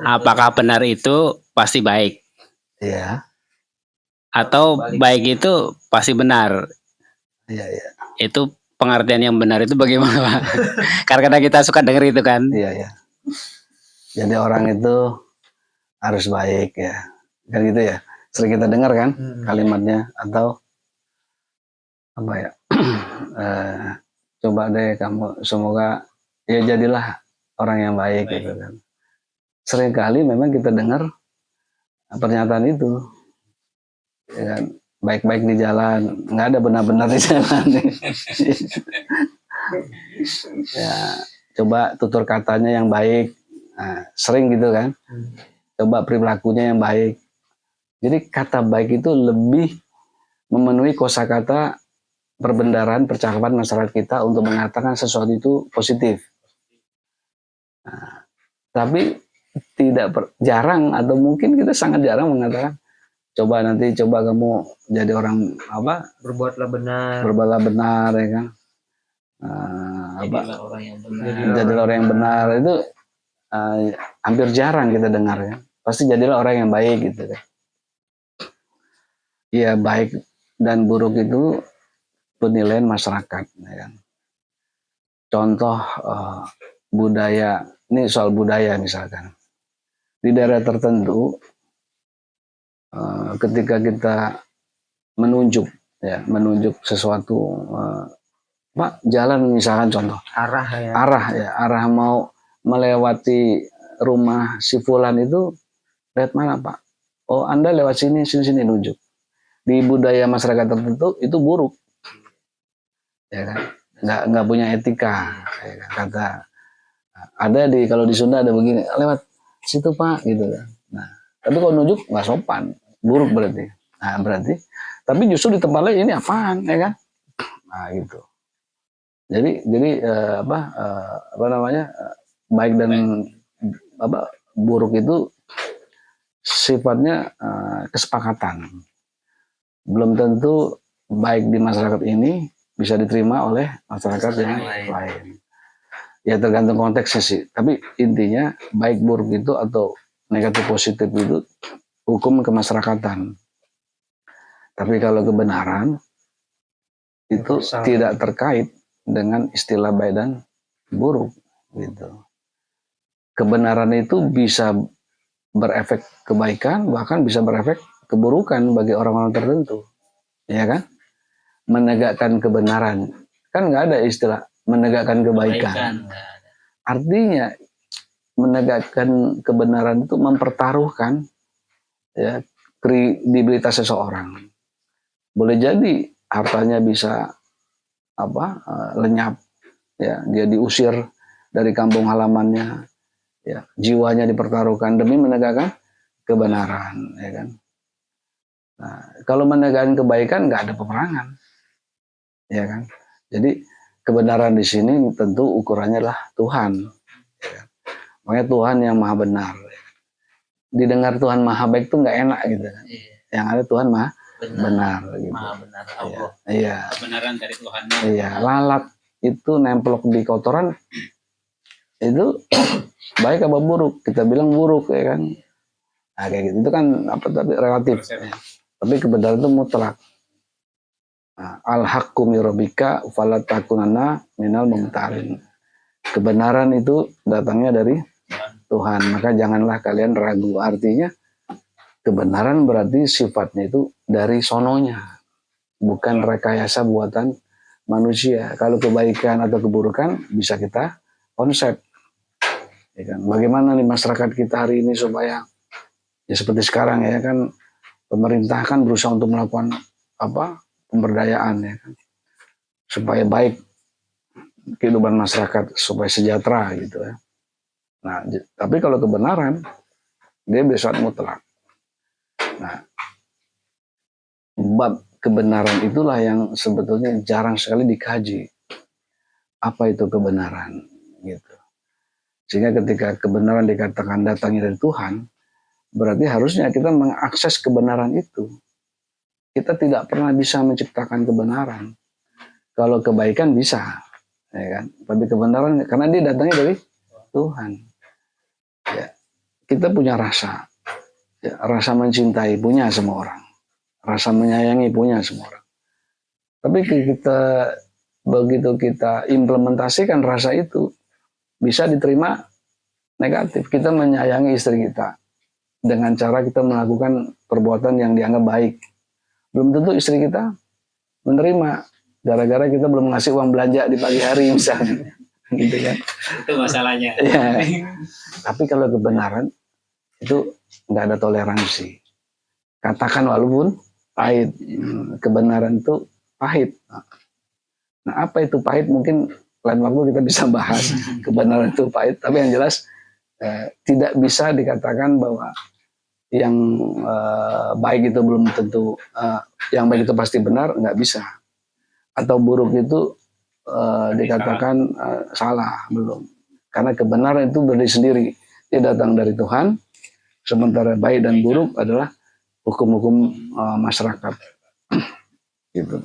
Apakah benar itu pasti baik? Iya. Atau baik itu pasti benar? Iya, iya. Itu pengertian yang benar itu bagaimana, Pak? Karena kita suka dengar itu kan. Iya, iya. Jadi orang itu harus baik ya. Kan gitu ya. Sering kita dengar kan kalimatnya, atau apa ya? Coba deh kamu, semoga ya jadilah orang yang baik gitu kan. Seringkali memang kita dengar pernyataan itu, ya kan? Baik-baik di jalan, nggak ada benar-benar di jalan. Ya, coba tutur katanya yang baik. Nah, sering gitu kan. Coba perilakunya yang baik. Jadi kata baik itu lebih memenuhi kosakata perbendaharaan percakapan masyarakat kita untuk mengatakan sesuatu itu positif. Nah, tapi jarang, atau mungkin kita sangat jarang mengatakan coba kamu jadi orang apa, berbuatlah benar ya kan, jadilah orang yang benar itu hampir jarang kita dengar ya. Pasti jadilah orang yang baik gitu kan. Ya, baik dan buruk itu penilaian masyarakat ya kan. Contoh budaya, ini soal budaya misalkan di daerah tertentu, ketika kita menunjuk sesuatu, Pak, jalan misalkan, contoh arah mau melewati rumah si fulan itu, lihat mana Pak, oh Anda lewat sini nunjuk. Di budaya masyarakat tertentu itu buruk ya kan, nggak punya etika ya kan? Kata ada kalau di Sunda ada begini, lewat situ Pak gitu kan. Nah, tapi kalau nunjuk nggak sopan, buruk berarti. Nah, tapi justru di tempat lain ini apaan ya kan? Nah, gitu. Jadi apa namanya, baik dan buruk itu sifatnya kesepakatan. Belum tentu baik di masyarakat ini bisa diterima oleh masyarakat yang lain. Ya tergantung konteksnya sih. Tapi intinya baik buruk itu atau negatif positif itu hukum kemasyarakatan. Tapi kalau kebenaran itu tidak terkait dengan istilah baik dan buruk gitu. Kebenaran itu bisa berefek kebaikan, bahkan bisa berefek keburukan bagi orang-orang tertentu, ya kan? Menegakkan kebenaran, kan nggak ada istilah menegakkan kebaikan. Artinya menegakkan kebenaran itu mempertaruhkan ya kredibilitas seseorang. Boleh jadi hartanya bisa lenyap, ya, dia diusir dari kampung halamannya, ya, jiwanya dipertaruhkan demi menegakkan kebenaran, ya kan. Nah, kalau menegakkan kebaikan nggak ada peperangan, ya kan. Jadi kebenaran di sini tentu ukurannya adalah Tuhan, ya kan? Makanya Tuhan yang maha benar. Didengar Tuhan maha baik itu nggak enak gitu kan. Yang ada Tuhan maha benar gitu. Maha benar Allah. Iya. Kebenaran dari Tuhan. Iya, lalat itu nemplok di kotoran itu baik apa buruk? Kita bilang buruk ya kan. Nah, kayak gitu itu kan tapi relatif. Ya. Tapi kebenaran itu mutlak. Nah, al-haqqu min rabbika fala takunanna minal mumtarin. Kebenaran itu datangnya dari Tuhan, maka janganlah kalian ragu. Artinya kebenaran berarti sifatnya itu dari sononya, bukan rekayasa buatan manusia. Kalau kebaikan atau keburukan bisa kita konsep, ya kan? Bagaimana nih masyarakat kita hari ini supaya ya seperti sekarang ya kan, pemerintah kan berusaha untuk melakukan pemberdayaan ya kan, supaya baik kehidupan masyarakat, supaya sejahtera gitu ya. Nah, tapi kalau kebenaran dia bersifat mutlak. Nah, bab kebenaran itulah yang sebetulnya jarang sekali dikaji. Apa itu kebenaran gitu. Sehingga ketika kebenaran dikatakan datangnya dari Tuhan, berarti harusnya kita mengakses kebenaran itu. Kita tidak pernah bisa menciptakan kebenaran. Kalau kebaikan bisa, ya kan? Tapi kebenaran karena dia datangnya dari Tuhan. Ya. kita punya rasa, ya, rasa mencintai punya semua orang, rasa menyayangi punya semua orang. Tapi begitu kita implementasikan rasa itu, bisa diterima negatif. Kita menyayangi istri kita dengan cara kita melakukan perbuatan yang dianggap baik. Belum tentu istri kita menerima gara-gara kita belum ngasih uang belanja di pagi hari misalnya. Gitu kan. Itu masalahnya. Ya. Tapi kalau kebenaran itu nggak ada toleransi. Katakan walaupun pahit. Kebenaran itu pahit. Nah, apa itu pahit? Mungkin lain waktu kita bisa bahas kebenaran itu pahit. Tapi yang jelas tidak bisa dikatakan bahwa yang baik itu belum tentu, yang baik itu pasti benar, nggak bisa. Atau buruk itu dikatakan salah, belum. Karena kebenaran itu berdiri sendiri, dia datang dari Tuhan, sementara baik dan buruk adalah hukum-hukum masyarakat. Gitu.